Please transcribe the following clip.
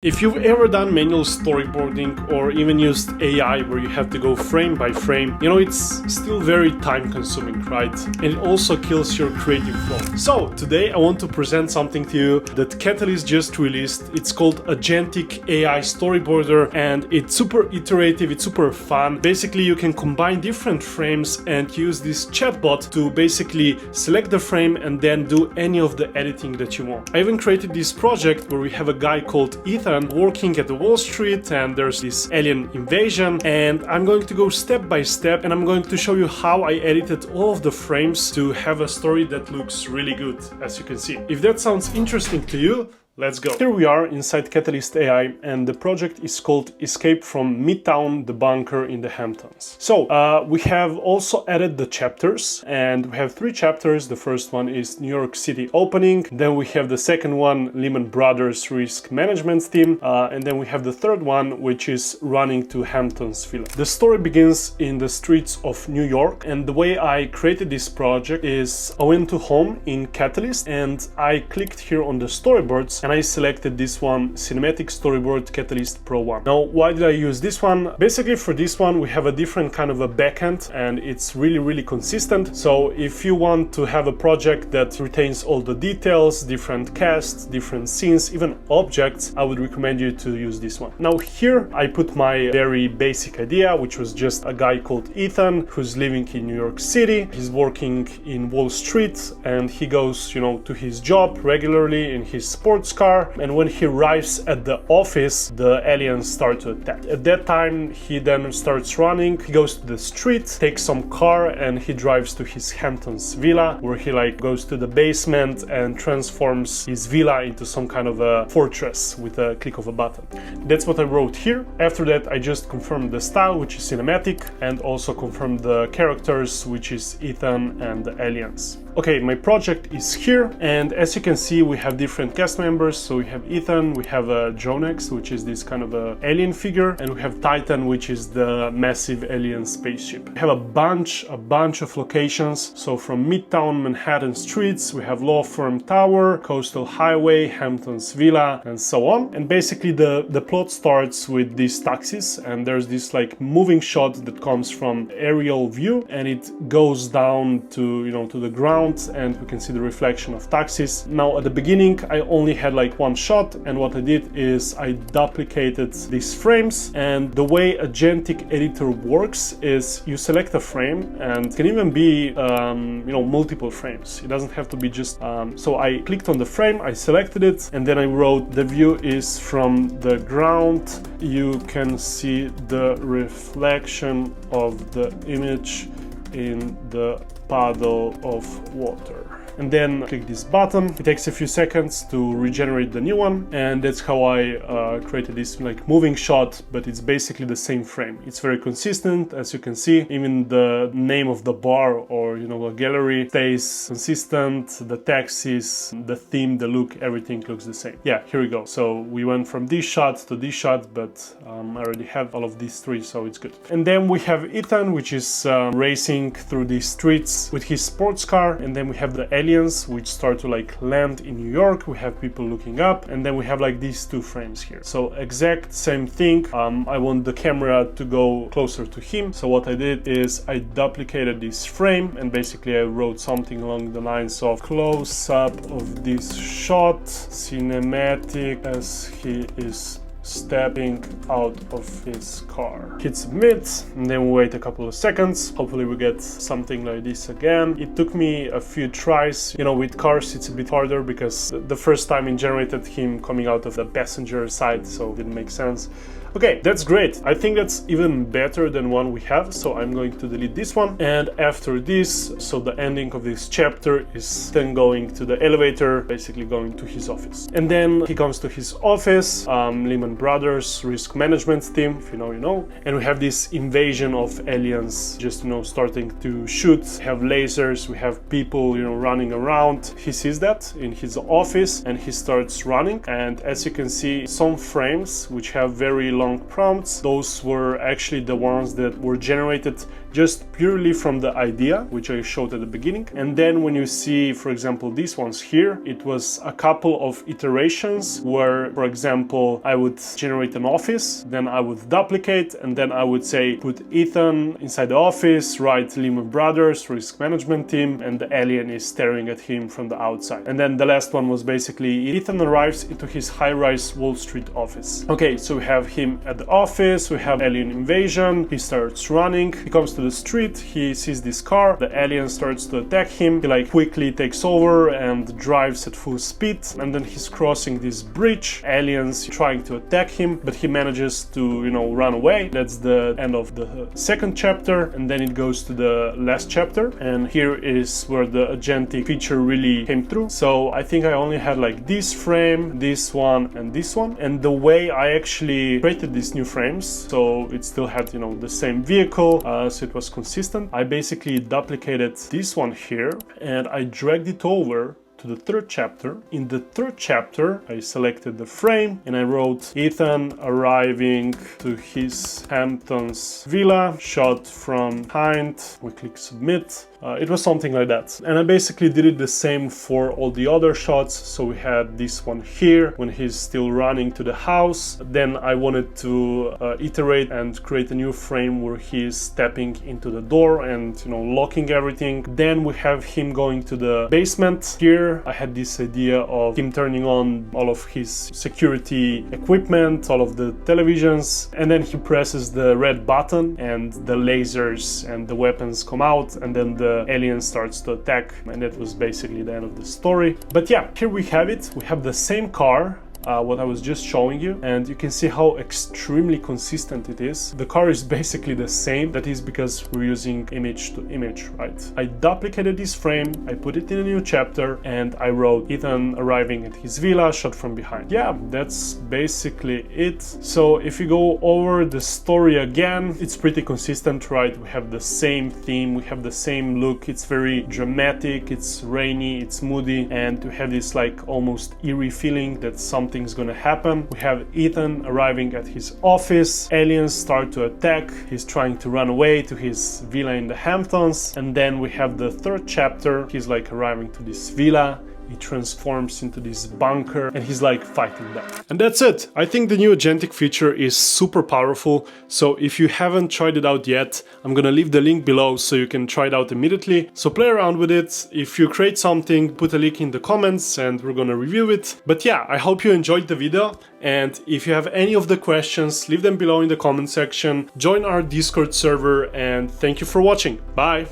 If you've ever done manual storyboarding or even used AI where you have to go frame by frame, it's still very time consuming, right? And it also kills your creative flow. So today I want to present something to you that Katalist just released. It's called Agentic AI Storyboarder and it's super iterative, it's super fun. Basically you can combine different frames and use this chatbot to basically select the frame and then do any of the editing that you want. I even created this project where we have a guy called Ethan working at the Wall Street and there's this alien invasion, and I'm going to go step by step and I'm going to show you how I edited all of the frames to have a story that looks really good, as you can see. If that sounds interesting to you, let's go. Here we are inside Katalist AI and the project is called Escape from Midtown, the bunker in the Hamptons. So we have also added the chapters and we have 3 chapters. The first one is New York City opening. Then we have the second one, Lehman Brothers risk management team. And then we have the third one, which is running to Hamptons Villa. The story begins in the streets of New York. And the way I created this project is I went to home in Katalist and I clicked here on the storyboards and I selected this one, Cinematic Storyboard Katalist Pro 1. Now, why did I use this one? Basically for this one, we have a different kind of a backend and it's really consistent. So if you want to have a project that retains all the details, different casts, different scenes, even objects, I would recommend you to use this one. Now here I put my very basic idea, which was just a guy called Ethan who's living in New York City. He's working in Wall Street and he goes, to his job regularly in his sports car, and when he arrives at the office, the aliens start to attack. At that time, he then starts running, he goes to the street, takes some car, and he drives to his Hamptons villa, where he goes to the basement and transforms his villa into some kind of a fortress with a click of a button. That's what I wrote here. After that, I just confirmed the style, which is cinematic, and also confirmed the characters, which is Ethan and the aliens. Okay, my project is here, and as you can see, we have different cast members. So we have Ethan, we have Jonex, which is this kind of a alien figure, and we have Titan, which is the massive alien spaceship. We have a bunch of locations. So from Midtown Manhattan streets, we have Law Firm Tower, Coastal Highway, Hamptons Villa, and so on. And basically the plot starts with these taxis, and there's this moving shot that comes from aerial view, and it goes down to to the ground, and we can see the reflection of taxis. Now at the beginning I only had one shot, and what I did is I duplicated these frames, and the way Agentic editor works is you select a frame, and it can even be multiple frames. It doesn't have to be just so I clicked on the frame, I selected it, and then I wrote the view is from the ground. You can see the reflection of the image in the puddle of water. And then click this button. It takes a few seconds to regenerate the new one, and that's how I created this moving shot, but it's basically the same frame. It's very consistent, as you can see. Even the name of the bar or a gallery stays consistent. The taxis, the theme, the look, everything looks the same. Yeah, here we go. So we went from this shot to this shot, but I already have all of these 3, so it's good. And then we have Ethan, which is racing through these streets with his sports car, and then we have the aliens which start to land in New York. We have people looking up, and then we have these 2 frames here. So exact same thing. I want the camera to go closer to him, so what I did is I duplicated this frame, and basically I wrote something along the lines of close up of this shot, cinematic as he is stepping out of his car. Hit submit, and then we wait a couple of seconds. Hopefully we get something like this again. It took me a few tries. With cars it's a bit harder because the first time it generated him coming out of the passenger side, so it didn't make sense. Okay, that's great. I think that's even better than one we have, so I'm going to delete this one. And after this, so the ending of this chapter is then going to the elevator, basically going to his office. And then he comes to his office, Lehman Brothers risk management team, if you know, you know. And we have this invasion of aliens just, you know, starting to shoot. We have lasers, we have people, you know, running around. He sees that in his office and he starts running. And as you can see, some frames which have very long prompts, those were actually the ones that were generated just purely from the idea, which I showed at the beginning. And then when you see, for example, these ones here, it was a couple of iterations where, for example, I would generate an office, then I would duplicate, and then I would say, put Ethan inside the office, write Lehman Brothers, risk management team, and the alien is staring at him from the outside. And then the last one was basically Ethan arrives into his high-rise Wall Street office. Okay, so we have him at the office, we have alien invasion, he starts running, he comes to the street, he sees this car, the alien starts to attack him, he like quickly takes over and drives at full speed, and then he's crossing this bridge, aliens trying to attack him, but he manages to, you know, run away. That's the end of the second chapter, and then it goes to the last chapter, and here is where the agentic feature really came through. So I think I only had like this frame, this one, and this one, and the way I actually created these new frames, so it still had, you know, the same vehicle, so it was consistent. I basically duplicated this one here and I dragged it over to the third chapter. In the third chapter, I selected the frame and I wrote Ethan arriving to his Hamptons villa, shot from behind. We click submit. It was something like that. And I basically did it the same for all the other shots. So we had this one here when he's still running to the house. Then I wanted to iterate and create a new frame where he's stepping into the door and, you know, locking everything. Then we have him going to the basement. Here I had this idea of him turning on all of his security equipment, all of the televisions, and then he presses the red button and the lasers and the weapons come out, and then the alien starts to attack, and that was basically the end of the story. But yeah, here we have it. We have the same car, what I was just showing you, and you can see how extremely consistent it is. The car is basically the same. That is because we're using image to image, right? I duplicated this frame, I put it in a new chapter, and I wrote Ethan arriving at his villa, shot from behind. Yeah, that's basically it. So if you go over the story again, it's pretty consistent, right? We have the same theme, we have the same look. It's very dramatic, it's rainy, it's moody, and we have this like almost eerie feeling that something's gonna happen. We have Ethan arriving at his office, aliens start to attack, he's trying to run away to his villa in the Hamptons, and then we have the third chapter, he's like arriving to this villa, he transforms into this bunker and he's like fighting back. And that's it. I think the new Agentic feature is super powerful. So if you haven't tried it out yet, I'm gonna leave the link below so you can try it out immediately. So play around with it. If you create something, put a link in the comments and we're gonna review it. But yeah, I hope you enjoyed the video. And if you have any of the questions, leave them below in the comment section. Join our Discord server, and thank you for watching. Bye.